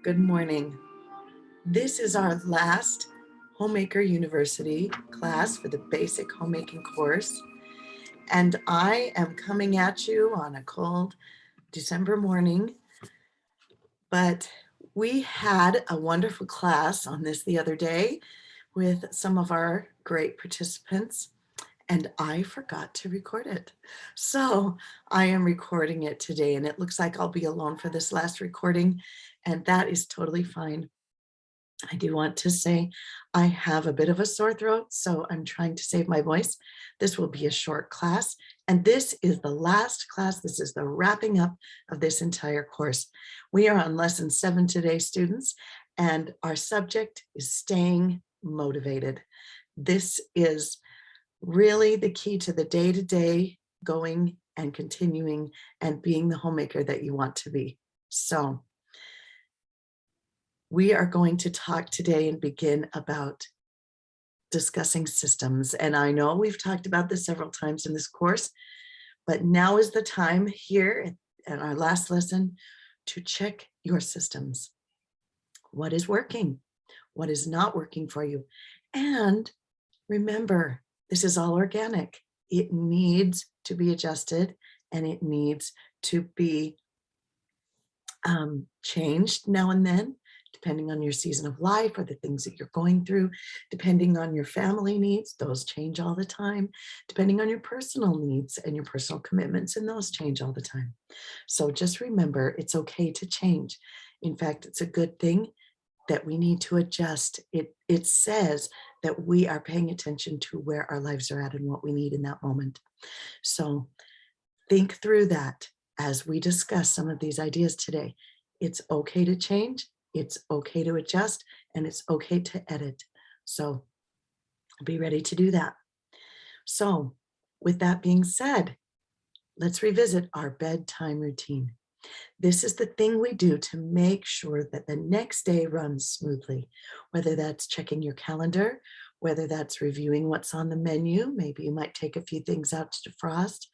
Good morning. This is our last Homemaker University class for the basic homemaking course. And I am coming at you on a cold December morning, but we had a wonderful class on this the other day with some of our great participants, and I forgot to record it. So I am recording it today, and it looks like I'll be alone for this last recording, and that is totally fine. I do want to say I have a bit of a sore throat, so I'm trying to save my voice. This will be a short class, and this is the last class. This is the wrapping up of this entire course. We are on lesson 7 today, students, and our subject is staying motivated. This is really the key to the day-to-day going and continuing and being the homemaker that you want to be. So we are going to talk today and begin about discussing systems. And I know we've talked about this several times in this course, but now is the time here at our last lesson to check your systems. What is working? What is not working for you? And remember, this is all organic. It needs to be adjusted and it needs to be changed now and then, depending on your season of life or the things that you're going through, depending on your family needs, those change all the time, depending on your personal needs and your personal commitments, and those change all the time. So just remember, it's okay to change. In fact, it's a good thing that we need to adjust. It says that we are paying attention to where our lives are at and what we need in that moment. So think through that as we discuss some of these ideas today. It's okay to change, it's okay to adjust, and it's okay to edit. So be ready to do that. So with that being said, let's revisit our bedtime routine. This is the thing we do to make sure that the next day runs smoothly, whether that's checking your calendar, whether that's reviewing what's on the menu. Maybe you might take a few things out to defrost.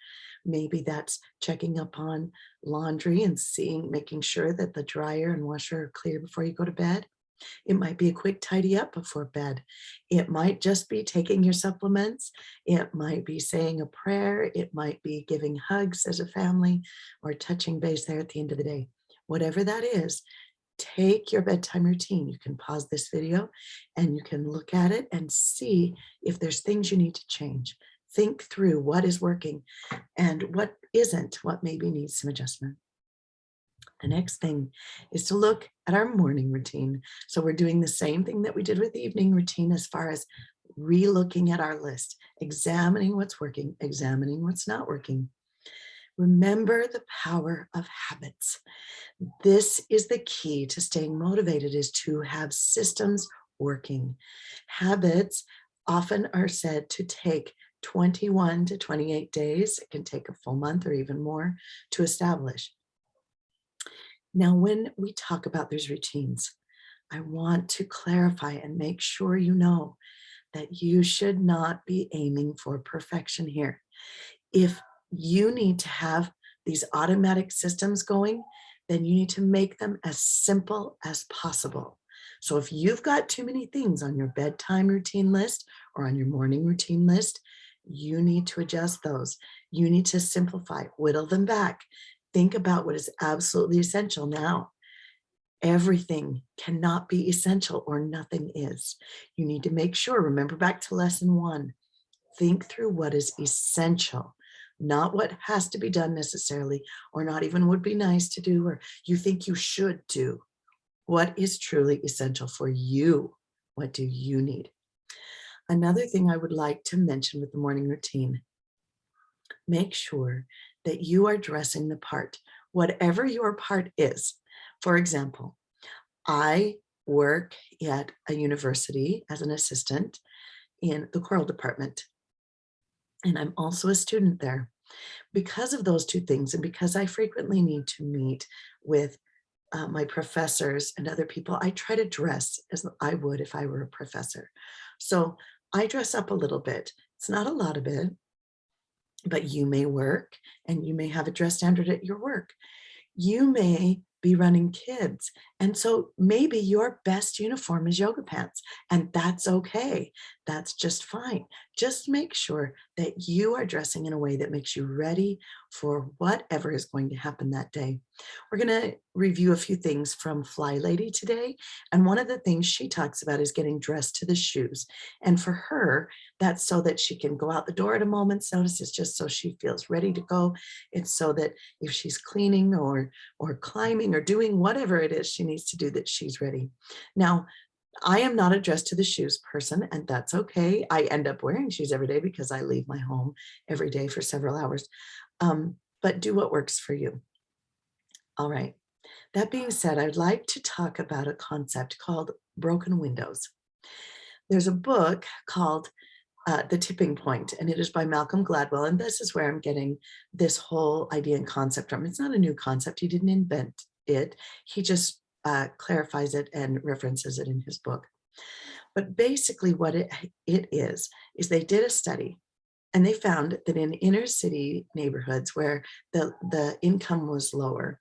Maybe that's checking up on laundry and making sure that the dryer and washer are clear before you go to bed. It might be a quick tidy up before bed. It might just be taking your supplements. It might be saying a prayer. It might be giving hugs as a family or touching base there at the end of the day. Whatever that is, take your bedtime routine. You can pause this video and you can look at it and see if there's things you need to change. Think through what is working and what isn't, what maybe needs some adjustment. The next thing is to look at our morning routine. So we're doing the same thing that we did with the evening routine as far as re-looking at our list, examining what's working, examining what's not working. Remember the power of habits. This is the key to staying motivated, is to have systems working. Habits often are said to take 21 to 28 days. It can take a full month or even more to establish. Now, when we talk about these routines, I want to clarify and make sure you know that you should not be aiming for perfection here. If you need to have these automatic systems going, then you need to make them as simple as possible. So if you've got too many things on your bedtime routine list or on your morning routine list, you need to adjust those. You need to simplify, whittle them back. Think about what is absolutely essential now. Everything cannot be essential or nothing is. You need to make sure, remember back to lesson 1, think through what is essential, not what has to be done necessarily, or not even would be nice to do, or you think you should do. What is truly essential for you? What do you need? Another thing I would like to mention with the morning routine, make sure that you are dressing the part, whatever your part is. For example, I work at a university as an assistant in the choral department, and I'm also a student there. Because of those two things, and because I frequently need to meet with my professors and other people, I try to dress as I would if I were a professor. So I dress up a little bit. It's not a lot of it, but you may work and you may have a dress standard at your work. You may be running kids. And so maybe your best uniform is yoga pants, and that's okay. That's just fine. Just make sure that you are dressing in a way that makes you ready for whatever is going to happen that day. We're going to review a few things from Fly Lady today. And one of the things she talks about is getting dressed to the shoes. And for her, that's so that she can go out the door at a moment's notice. It's just so she feels ready to go. It's so that if she's cleaning or climbing or doing whatever it is she needs to do, that she's ready. Now, I am not a dress to the shoes person, and that's okay. I end up wearing shoes every day because I leave my home every day for several hours. But do what works for you. All right. That being said, I'd like to talk about a concept called broken windows. There's a book called The Tipping Point, and it is by Malcolm Gladwell. And this is where I'm getting this whole idea and concept from. It's not a new concept. He didn't invent it. He just clarifies it and references it in his book. But basically what it is they did a study, and they found that in inner city neighborhoods where the income was lower,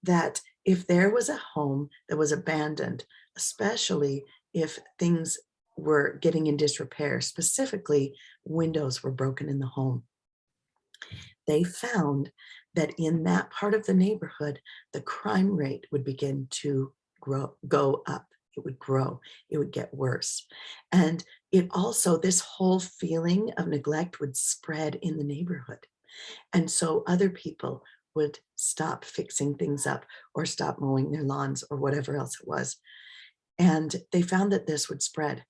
that if there was a home that was abandoned, especially if things were getting in disrepair, specifically windows were broken in the home, they found that in that part of the neighborhood, the crime rate would begin to go up. It would grow, it would get worse. And it also, this whole feeling of neglect would spread in the neighborhood. And so other people would stop fixing things up or stop mowing their lawns or whatever else it was. And they found that this would spread.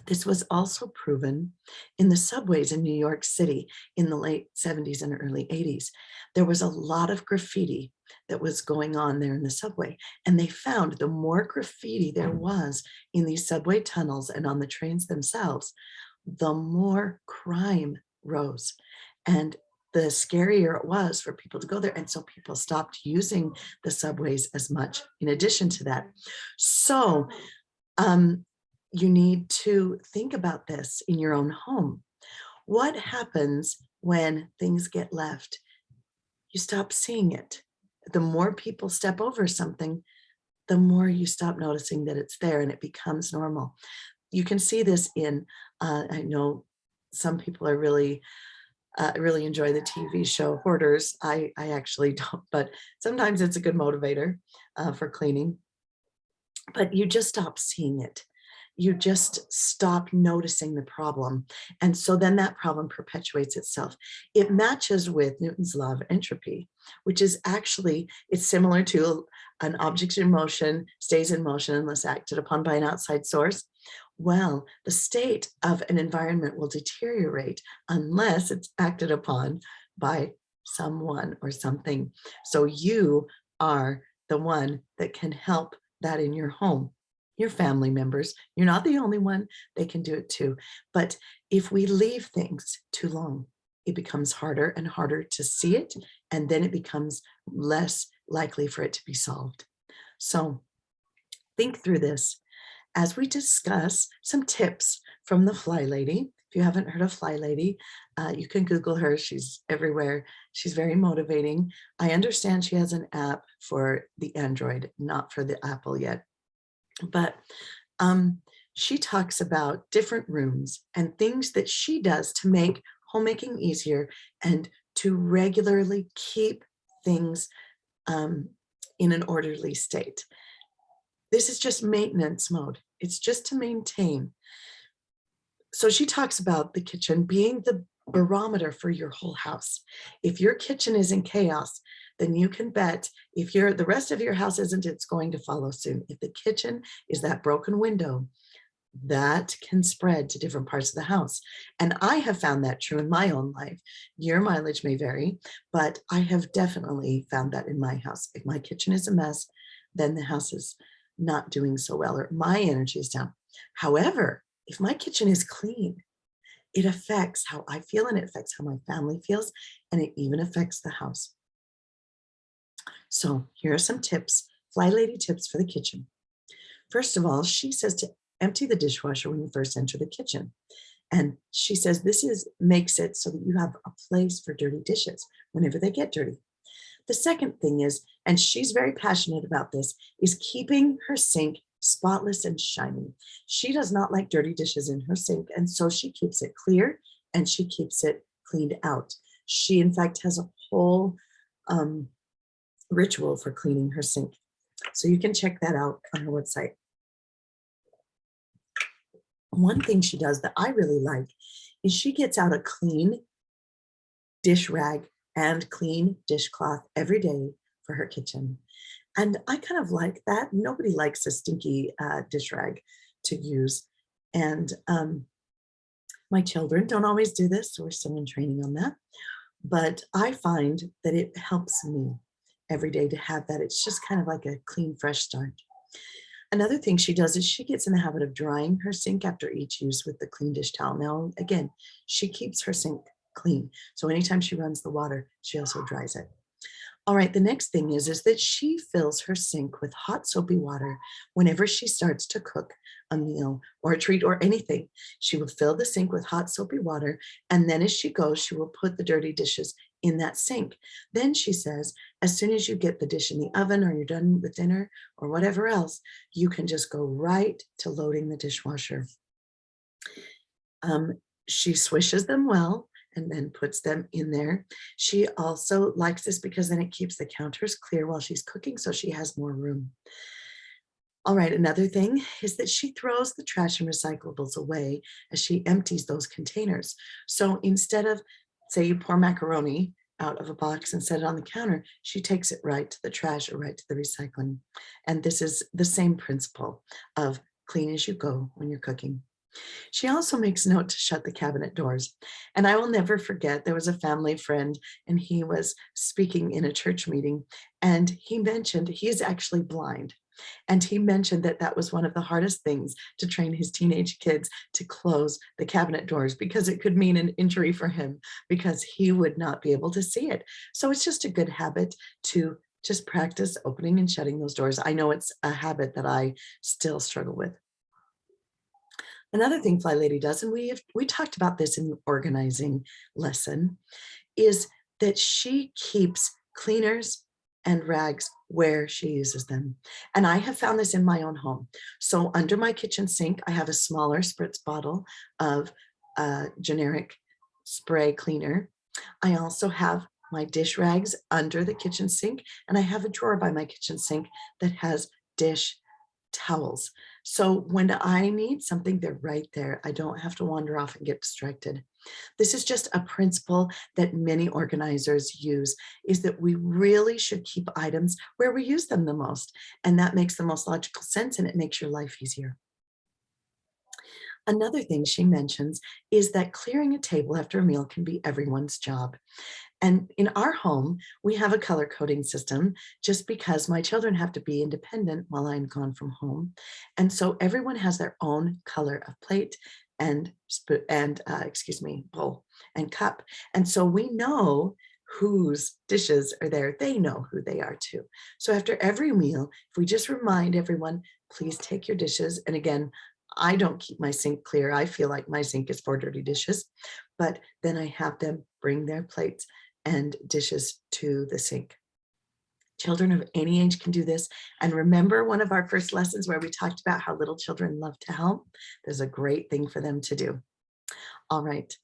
This was also proven in the subways in New York City in the late 70s and early 80s. There was a lot of graffiti that was going on there in the subway. And they found the more graffiti there was in these subway tunnels and on the trains themselves, the more crime rose. And the scarier it was for people to go there. And so people stopped using the subways as much in addition to that. So you need to think about this in your own home. What happens when things get left? You stop seeing it. The more people step over something, the more you stop noticing that it's there and it becomes normal. You can see this in, I know some people are really enjoy the TV show Hoarders. I actually don't, but sometimes it's a good motivator for cleaning. But you just stop seeing it. You just stop noticing the problem. And so then that problem perpetuates itself. It matches with Newton's law of entropy, which is actually, it's similar to an object in motion stays in motion unless acted upon by an outside source. Well, the state of an environment will deteriorate unless it's acted upon by someone or something. So you are the one that can help that in your home. Your family members, you're not the only one, they can do it too. But if we leave things too long, it becomes harder and harder to see it, and then it becomes less likely for it to be solved. So think through this as we discuss some tips from the Fly Lady. If you haven't heard of Fly Lady, you can Google her. She's everywhere. She's very motivating. I understand she has an app for the Android, not for the Apple yet. But she talks about different rooms and things that she does to make homemaking easier and to regularly keep things in an orderly state. This is just maintenance mode. It's just to maintain. So she talks about the kitchen being the barometer for your whole house. If your kitchen is in chaos, then you can bet if the rest of your house isn't, it's going to follow soon. If the kitchen is that broken window, that can spread to different parts of the house. And I have found that true in my own life. Your mileage may vary, but I have definitely found that in my house. If my kitchen is a mess, then the house is not doing so well, or my energy is down. However, if my kitchen is clean, it affects how I feel and it affects how my family feels, and it even affects the house. So here are some tips, Fly Lady tips for the kitchen. First of all, she says to empty the dishwasher when you first enter the kitchen. And she says this makes it so that you have a place for dirty dishes whenever they get dirty. The second thing is, and she's very passionate about this, is keeping her sink spotless and shiny. She does not like dirty dishes in her sink, and so she keeps it clear and she keeps it cleaned out. She, in fact, has a whole um, ritual for cleaning her sink. So you can check that out on her website. One thing she does that I really like is she gets out a clean dish rag and clean dishcloth every day for her kitchen. And I kind of like that. Nobody likes a stinky dish rag to use. And my children don't always do this, so we're still in training on that. But I find that it helps me every day to have that. It's just kind of like a clean, fresh start. Another thing she does is she gets in the habit of drying her sink after each use with the clean dish towel. Now, again, she keeps her sink clean. So anytime she runs the water, she also dries it. All right, the next thing is that she fills her sink with hot soapy water whenever she starts to cook a meal or a treat or anything. She will fill the sink with hot soapy water, and then as she goes, she will put the dirty dishes in that sink. Then she says, as soon as you get the dish in the oven or you're done with dinner or whatever else, you can just go right to loading the dishwasher. She swishes them well and then puts them in there. She also likes this because then it keeps the counters clear while she's cooking, so she has more room. All right, another thing is that she throws the trash and recyclables away as she empties those containers. So instead of, say, you pour macaroni out of a box and set it on the counter, she takes it right to the trash or right to the recycling. And this is the same principle of clean as you go when you're cooking. She also makes note to shut the cabinet doors. And I will never forget, there was a family friend and he was speaking in a church meeting and he mentioned he is actually blind. And he mentioned that that was one of the hardest things to train his teenage kids to close the cabinet doors because it could mean an injury for him because he would not be able to see it. So it's just a good habit to just practice opening and shutting those doors. I know it's a habit that I still struggle with. Another thing Fly Lady does, and we talked about this in the organizing lesson, is that she keeps cleaners and rags where she uses them. And I have found this in my own home. So under my kitchen sink, I have a smaller spritz bottle of generic spray cleaner. I also have my dish rags under the kitchen sink, and I have a drawer by my kitchen sink that has dish towels. So when I need something, they're right there. I don't have to wander off and get distracted. This is just a principle that many organizers use, is that we really should keep items where we use them the most. And that makes the most logical sense and it makes your life easier. Another thing she mentions is that clearing a table after a meal can be everyone's job. And in our home, we have a color coding system just because my children have to be independent while I'm gone from home. And so everyone has their own color of plate and bowl and cup. And so we know whose dishes are there. They know who they are too. So after every meal, if we just remind everyone, please take your dishes. And again, I don't keep my sink clear. I feel like my sink is for dirty dishes, but then I have them bring their plates and dishes to the sink. Children of any age can do this. And remember one of our first lessons where we talked about how little children love to help? There's a great thing for them to do. All right.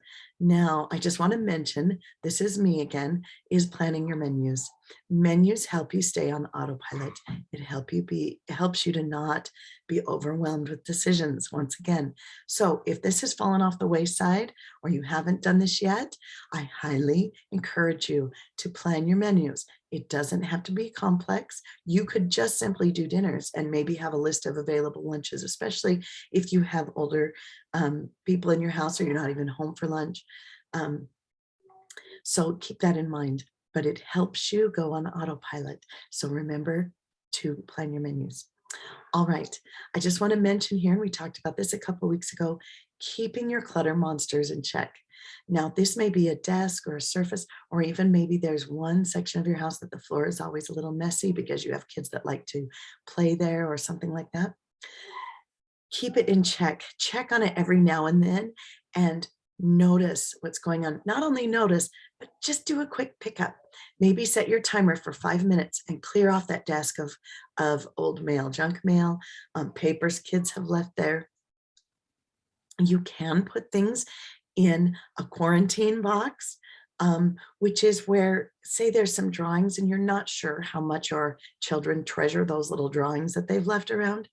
Now, I just want to mention, this is me again, is planning your menus. Menus help you stay on autopilot. It helps you to not be overwhelmed with decisions once again. So if this has fallen off the wayside or you haven't done this yet, I highly encourage you to plan your menus. It doesn't have to be complex. You could just simply do dinners and maybe have a list of available lunches, especially if you have older people in your house or you're not even home for lunch. So keep that in mind, but it helps you go on autopilot. So remember to plan your menus. All right, I just want to mention here, and we talked about this a couple of weeks ago, keeping your clutter monsters in check. Now, this may be a desk or a surface, or even maybe there's one section of your house that the floor is always a little messy because you have kids that like to play there or something like that. Keep it in check. Check on it every now and then and notice what's going on. Not only notice, but just do a quick pickup. Maybe set your timer for 5 minutes and clear off that desk of old mail, junk mail, papers kids have left there. You can put things in a quarantine box, which is where, say there's some drawings and you're not sure how much your children treasure those little drawings that they've left around.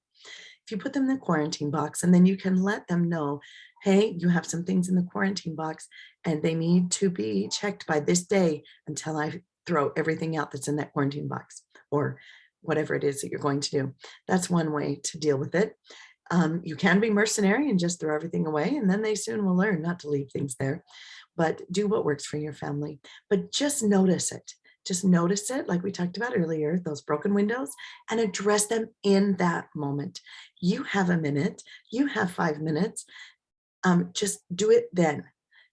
If you put them in the quarantine box, and then you can let them know, hey, you have some things in the quarantine box and they need to be checked by this day until I throw everything out that's in that quarantine box, or whatever it is that you're going to do. That's one way to deal with it. You can be mercenary and just throw everything away, and then they soon will learn not to leave things there. But do what works for your family. But just notice it. Just notice it, like we talked about earlier, those broken windows, and address them in that moment. You have a minute, you have 5 minutes. Just do it then.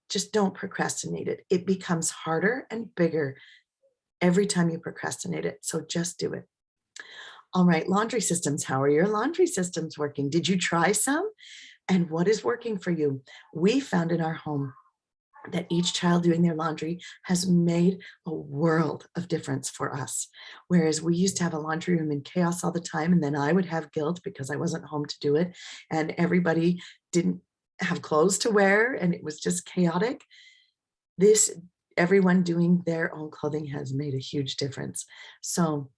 Just don't procrastinate it. It becomes harder and bigger every time you procrastinate it. So just do it. All right, laundry systems. How are your laundry systems working? Did you try some? And what is working for you? We found in our home that each child doing their laundry has made a world of difference for us. Whereas we used to have a laundry room in chaos all the time, and then I would have guilt because I wasn't home to do it, and everybody didn't have clothes to wear, and it was just chaotic. Everyone doing their own clothing has made a huge difference. So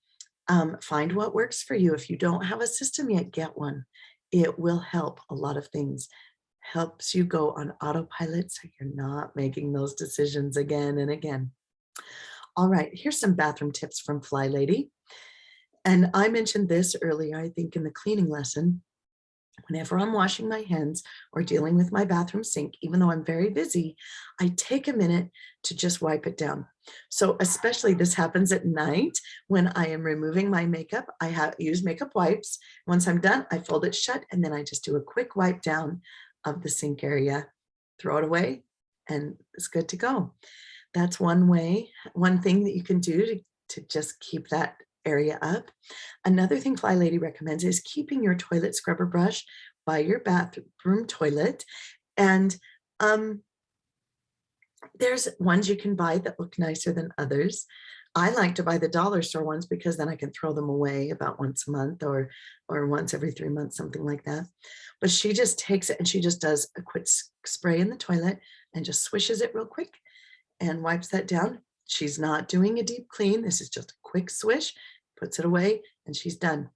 find what works for you. If you don't have a system yet, get one. It will help a lot of things. Helps you go on autopilot so you're not making those decisions again and again. All right, here's some bathroom tips from Fly Lady. And I mentioned this earlier, I think in the cleaning lesson. Whenever I'm washing my hands or dealing with my bathroom sink, even though I'm very busy, I take a minute to just wipe it down. So especially this happens at night when I am removing my makeup. I use makeup wipes. Once I'm done, I fold it shut, and then I just do a quick wipe down of the sink area, throw it away, and it's good to go. That's one thing that you can do to just keep that area up. Another thing Fly Lady recommends is keeping your toilet scrubber brush by your bathroom toilet. And there's ones you can buy that look nicer than others. I like to buy the dollar store ones because then I can throw them away about once a month or once every 3 months, something like that. But she just takes it and she just does a quick spray in the toilet and just swishes it real quick and wipes that down. She's not doing a deep clean. This is just a quick swish, puts it away, and she's done.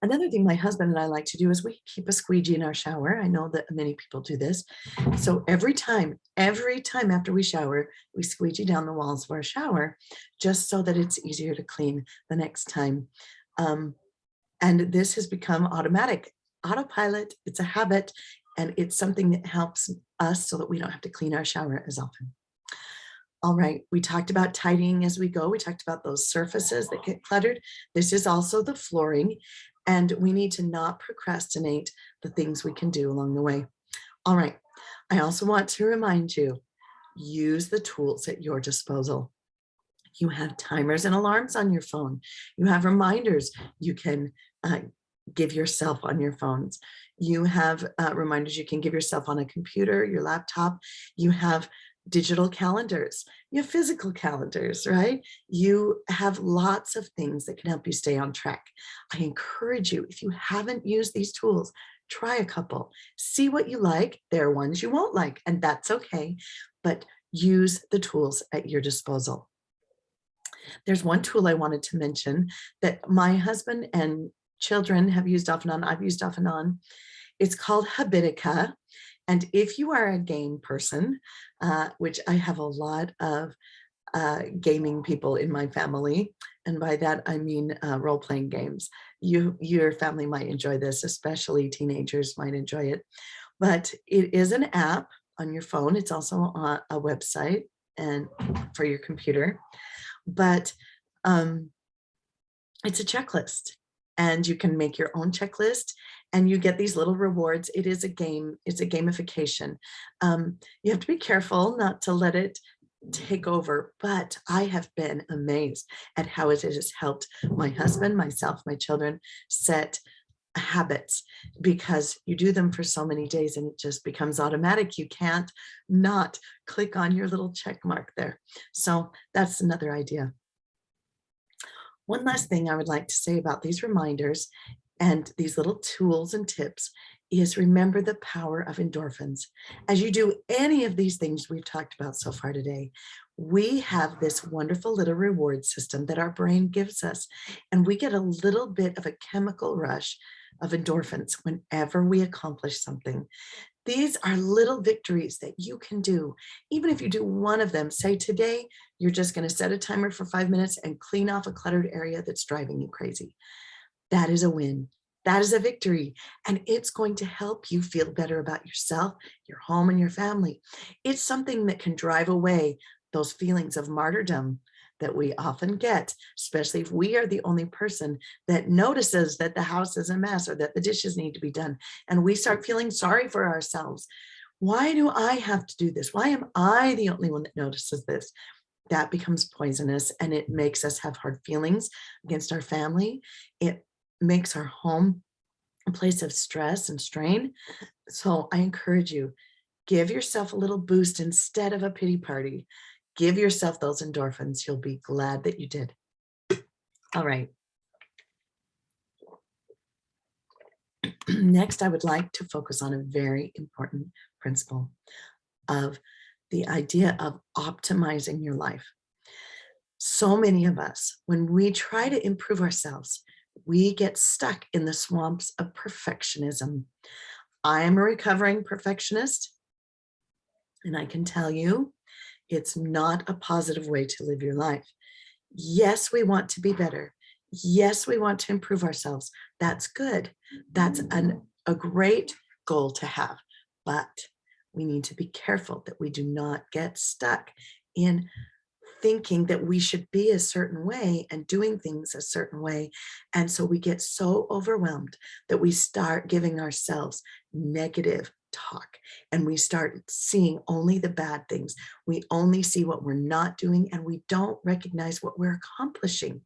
Another thing my husband and I like to do is we keep a squeegee in our shower. I know that many people do this. So every time after we shower, we squeegee down the walls of our shower just so that it's easier to clean the next time. And this has become automatic. Autopilot, it's a habit, and it's something that helps us so that we don't have to clean our shower as often. All right, we talked about tidying as we go. We talked about those surfaces that get cluttered. This is also the flooring, and we need to not procrastinate the things we can do along the way. All right, I also want to remind you, use the tools at your disposal. You have timers and alarms on your phone. You have reminders you can give yourself on your phones. You have reminders you can give yourself on a computer, your laptop. You have digital calendars. You have physical calendars, right? You have lots of things that can help you stay on track. I encourage you, if you haven't used these tools, try a couple. See what you like. There are ones you won't like, and that's okay. But use the tools at your disposal. There's one tool I wanted to mention that my husband and children have used off and on. I've used off and on. It's called Habitica. And if you are a game person, which I have a lot of gaming people in my family, and by that I mean role-playing games, your family might enjoy this, especially teenagers might enjoy it. But it is an app on your phone. It's also on a website and for your computer. But it's a checklist, and you can make your own checklist, and you get these little rewards. It is a game. It's a gamification. You have to be careful not to let it take over, but I have been amazed at how it has helped my husband, myself, my children set habits because you do them for so many days and it just becomes automatic. You can't not click on your little check mark there. So that's another idea. One last thing I would like to say about these reminders and these little tools and tips is remember the power of endorphins. As you do any of these things we've talked about so far today, we have this wonderful little reward system that our brain gives us, and we get a little bit of a chemical rush of endorphins whenever we accomplish something. These are little victories that you can do. Even if you do one of them, say today, you're just going to set a timer for 5 minutes and clean off a cluttered area that's driving you crazy. That is a win. That is a victory. And it's going to help you feel better about yourself, your home, and your family. It's something that can drive away those feelings of martyrdom that we often get, especially if we are the only person that notices that the house is a mess or that the dishes need to be done. And we start feeling sorry for ourselves. Why do I have to do this? Why am I the only one that notices this? That becomes poisonous and it makes us have hard feelings against our family. It makes our home a place of stress and strain. So I encourage you, give yourself a little boost instead of a pity party. Give yourself those endorphins. You'll be glad that you did. All right. Next, I would like to focus on a very important principle of the idea of optimizing your life. So many of us, when we try to improve ourselves, we get stuck in the swamps of perfectionism. I am a recovering perfectionist, and I can tell you, it's not a positive way to live your life. Yes, we want to be better. Yes, we want to improve ourselves. That's good. That's a great goal to have. But we need to be careful that we do not get stuck in thinking that we should be a certain way and doing things a certain way. And so we get so overwhelmed that we start giving ourselves negative talk and we start seeing only the bad things. We only see what we're not doing and we don't recognize what we're accomplishing.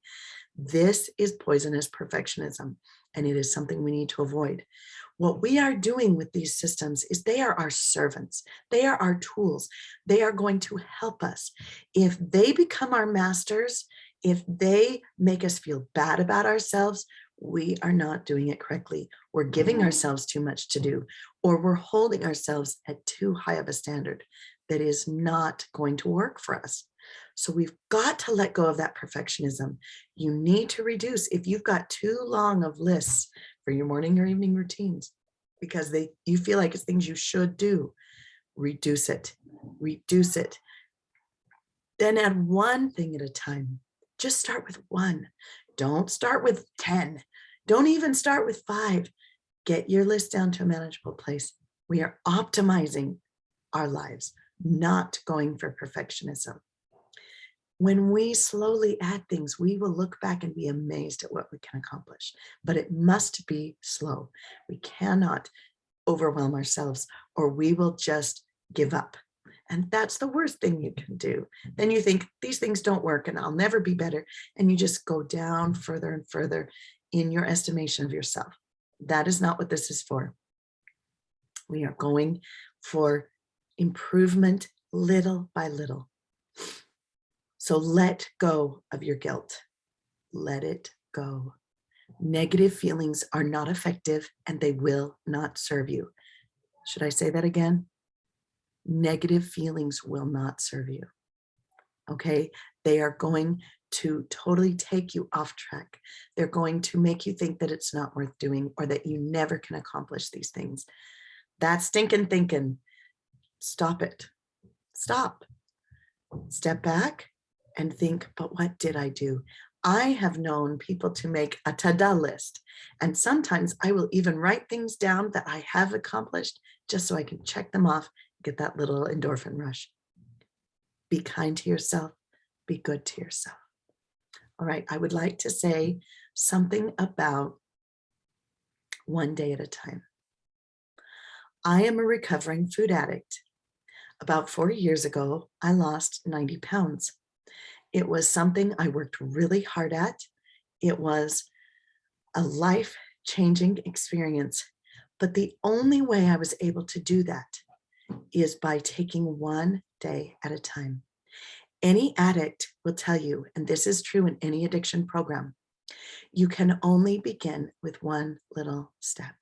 This is poisonous perfectionism, and it is something we need to avoid. What we are doing with these systems is they are our servants. They are our tools. They are going to help us. If they become our masters, if they make us feel bad about ourselves, we are not doing it correctly. We're giving ourselves too much to do, or we're holding ourselves at too high of a standard that is not going to work for us. So we've got to let go of that perfectionism. You need to reduce. If you've got too long of lists for your morning or evening routines, because you feel like it's things you should do, reduce it, reduce it. Then add one thing at a time. Just start with one. Don't start with 10. Don't even start with 5. Get your list down to a manageable place. We are optimizing our lives, not going for perfectionism. When we slowly add things, we will look back and be amazed at what we can accomplish. But it must be slow. We cannot overwhelm ourselves or we will just give up. And that's the worst thing you can do. Then you think these things don't work and I'll never be better. And you just go down further and further in your estimation of yourself. That is not what this is for. We are going for improvement little by little. So let go of your guilt. Let it go. Negative feelings are not effective and they will not serve you. Should I say that again? Negative feelings will not serve you. Okay? They are going to totally take you off track. They're going to make you think that it's not worth doing or that you never can accomplish these things. That's stinking thinking. Stop it. Stop. Step back and think, but what did I do? I have known people to make a to-do list. And sometimes I will even write things down that I have accomplished just so I can check them off, get that little endorphin rush. Be kind to yourself. Be good to yourself. All right, I would like to say something about one day at a time. I am a recovering food addict. About 4 years ago, I lost 90 pounds. It was something I worked really hard at. It was a life changing experience. But the only way I was able to do that is by taking one day at a time. Any addict will tell you, and this is true in any addiction program, you can only begin with one little step.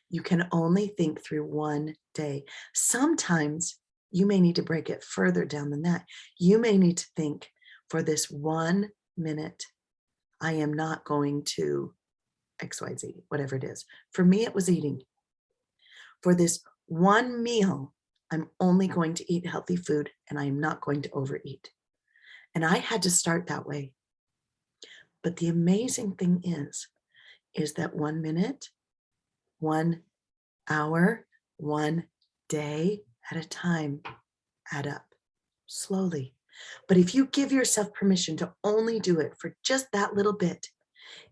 You can only think through one day. Sometimes you may need to break it further down than that. You may need to think, for this 1 minute, I am not going to XYZ, whatever it is. For me, it was eating. For this one meal, I'm only going to eat healthy food and I am not going to overeat. And I had to start that way. But the amazing thing is that 1 minute, 1 hour, 1 day at a time add up slowly. But if you give yourself permission to only do it for just that little bit,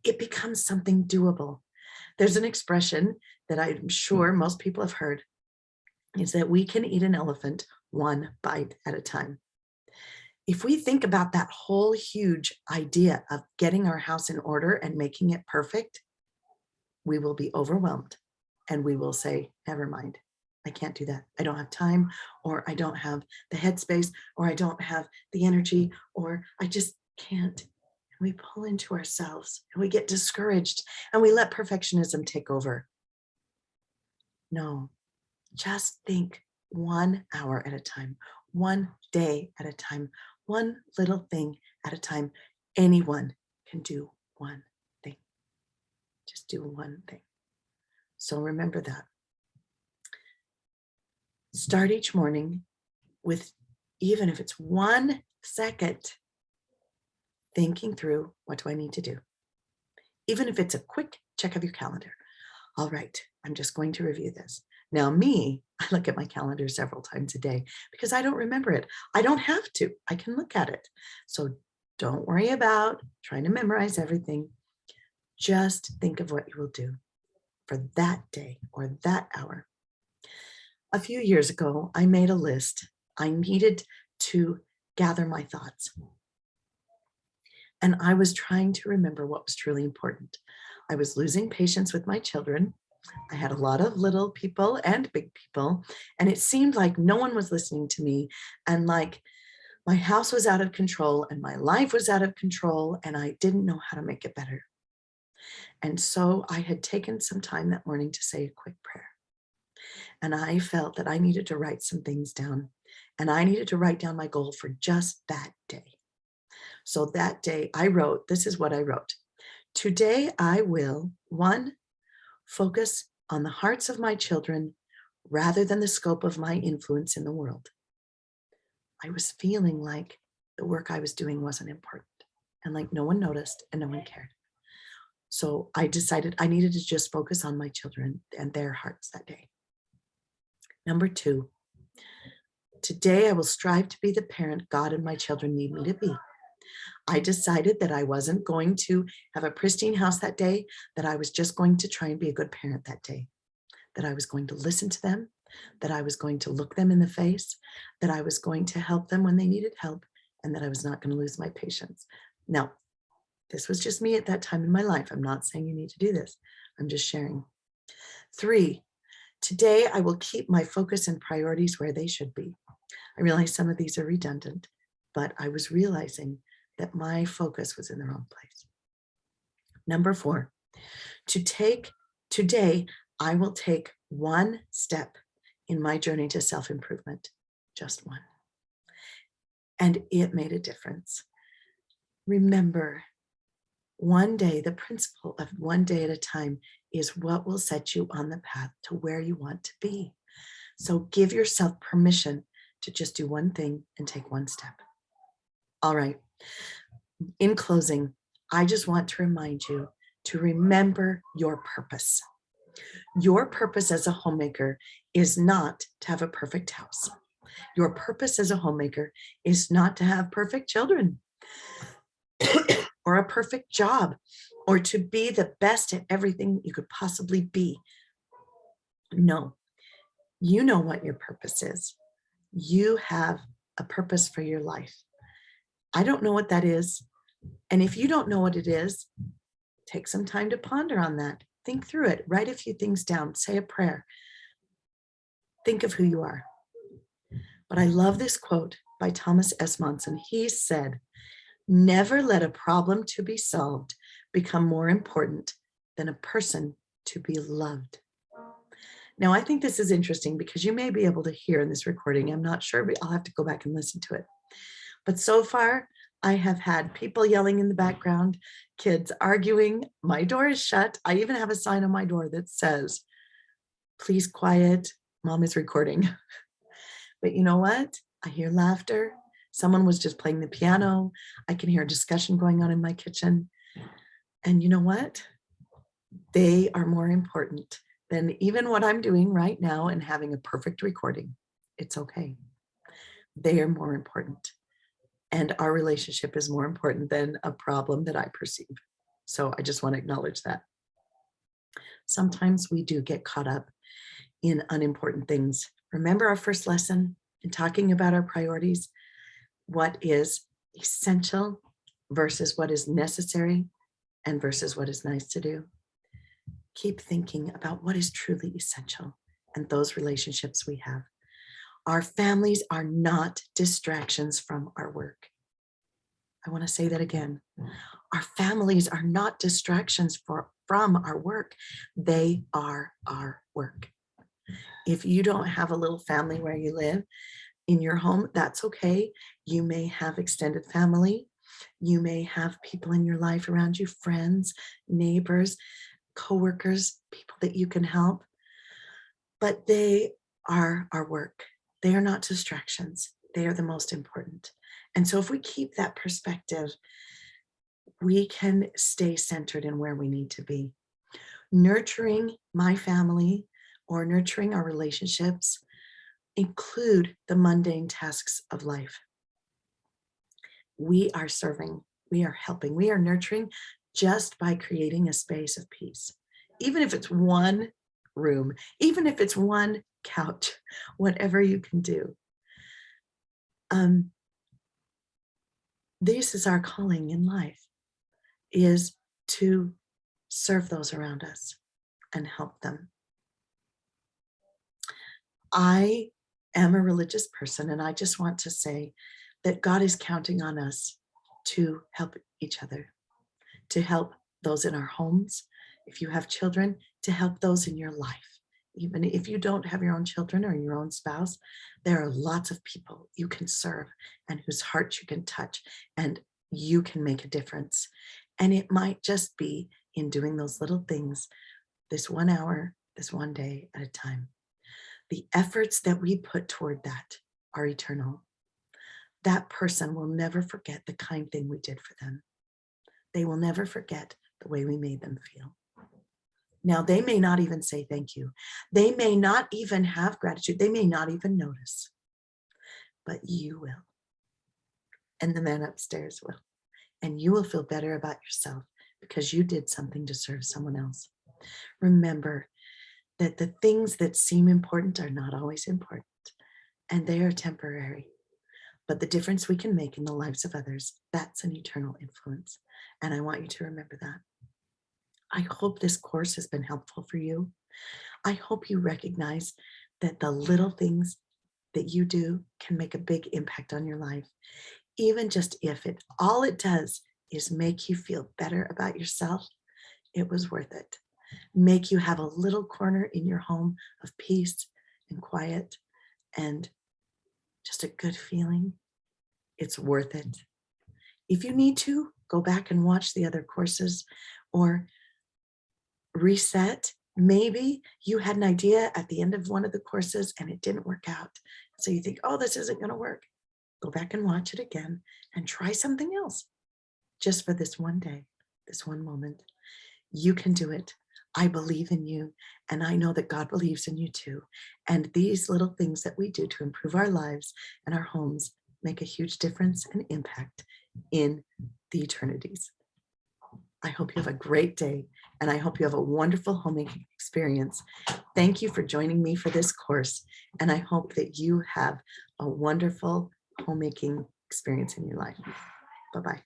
it becomes something doable. There's an expression that I'm sure most people have heard, is that we can eat an elephant one bite at a time. If we think about that whole huge idea of getting our house in order and making it perfect, we will be overwhelmed and we will say, never mind, I can't do that. I don't have time, or I don't have the headspace, or I don't have the energy, or I just can't. And we pull into ourselves and we get discouraged and we let perfectionism take over. No, just think 1 hour at a time, 1 day at a time, one little thing at a time. Anyone can do one thing. Just do one thing. So remember that. Start each morning with, even if it's 1 second, thinking through, what do I need to do? Even if it's a quick check of your calendar. All right, I'm just going to review this. Now me, I look at my calendar several times a day because I don't remember it. I don't have to, I can look at it. So don't worry about trying to memorize everything. Just think of what you will do for that day or that hour. A few years ago, I made a list. I needed to gather my thoughts. And I was trying to remember what was truly important. I was losing patience with my children. I had a lot of little people and big people, and it seemed like no one was listening to me, and like my house was out of control and my life was out of control, and I didn't know how to make it better. And so I had taken some time that morning to say a quick prayer. And I felt that I needed to write some things down, and I needed to write down my goal for just that day. So that day I wrote, this is what I wrote. Today I will, 1, focus on the hearts of my children rather than the scope of my influence in the world. I was feeling like the work I was doing wasn't important, and like no one noticed and no one cared. So I decided I needed to just focus on my children and their hearts that day. Number 2, today I will strive to be the parent God and my children need me to be. I decided that I wasn't going to have a pristine house that day, that I was just going to try and be a good parent that day, that I was going to listen to them, that I was going to look them in the face, that I was going to help them when they needed help, and that I was not going to lose my patience. Now, this was just me at that time in my life. I'm not saying you need to do this. I'm just sharing. 3, today I will keep my focus and priorities where they should be. I realize some of these are redundant, but I was realizing that my focus was in the wrong place. Number 4, today I will take 1 step in my journey to self-improvement, just 1. And it made a difference. Remember, one day, the principle of 1 day at a time is what will set you on the path to where you want to be. So give yourself permission to just do 1 thing and take 1 step. All right. In closing, I just want to remind you to remember your purpose. Your purpose as a homemaker is not to have a perfect house. Your purpose as a homemaker is not to have perfect children or a perfect job or to be the best at everything you could possibly be. No, you know what your purpose is. You have a purpose for your life. I don't know what that is. And if you don't know what it is, take some time to ponder on that. think through it, write a few things down, say a prayer, think of who you are. But I love this quote by Thomas S. Monson. He said, "Never let a problem to be solved become more important than a person to be loved." Now, I think this is interesting because you may be able to hear in this recording, I'm not sure, but I'll have to go back and listen to it. But so far, I have had people yelling in the background, kids arguing, my door is shut. I even have a sign on my door that says, "Please quiet, mom is recording." But you know what? I hear laughter. Someone was just playing the piano. I can hear a discussion going on in my kitchen. And you know what? They are more important than even what I'm doing right now and having a perfect recording. It's okay. They are more important. And our relationship is more important than a problem that I perceive. So I just want to acknowledge that. Sometimes we do get caught up in unimportant things. Remember our first lesson in talking about our priorities? What is essential versus what is necessary and versus what is nice to do? Keep thinking about what is truly essential and those relationships we have. Our families are not distractions from our work. I want to say that again. Our families are not distractions from our work. They are our work. If you don't have a little family where you live in your home, that's okay. You may have extended family. You may have people in your life around you, friends, neighbors, coworkers, people that you can help. But they are our work. They are not distractions. They are the most important. And so if we keep that perspective, we can stay centered in where we need to be. Nurturing my family or nurturing our relationships include the mundane tasks of life. We are serving, we are helping, we are nurturing just by creating a space of peace. Even if it's one room, even if it's one couch, whatever you can do. This is our calling in life, is to serve those around us and help them. I am a religious person, and I just want to say that God is counting on us to help each other, to help those in our homes. If you have children, to help those in your life. Even if you don't have your own children or your own spouse, there are lots of people you can serve and whose hearts you can touch, and you can make a difference. And it might just be in doing those little things, this 1 hour, this one day at a time. The efforts that we put toward that are eternal. That person will never forget the kind thing we did for them. They will never forget the way we made them feel. Now, they may not even say thank you. They may not even have gratitude. They may not even notice, but you will. And the man upstairs will. And you will feel better about yourself because you did something to serve someone else. Remember that the things that seem important are not always important, and they are temporary. But the difference we can make in the lives of others, that's an eternal influence. And I want you to remember that. I hope this course has been helpful for you. I hope you recognize that the little things that you do can make a big impact on your life. Even just if all it does is make you feel better about yourself, it was worth it. Make you have a little corner in your home of peace and quiet and just a good feeling. It's worth it. If you need to, go back and watch the other courses or reset. Maybe you had an idea at the end of one of the courses and it didn't work out. So you think, oh, this isn't going to work. Go back and watch it again and try something else just for this one day, this one moment. You can do it. I believe in you, and I know that God believes in you too. And these little things that we do to improve our lives and our homes make a huge difference and impact in the eternities. I hope you have a great day, and I hope you have a wonderful homemaking experience. Thank you for joining me for this course, and I hope that you have a wonderful homemaking experience in your life. Bye-bye.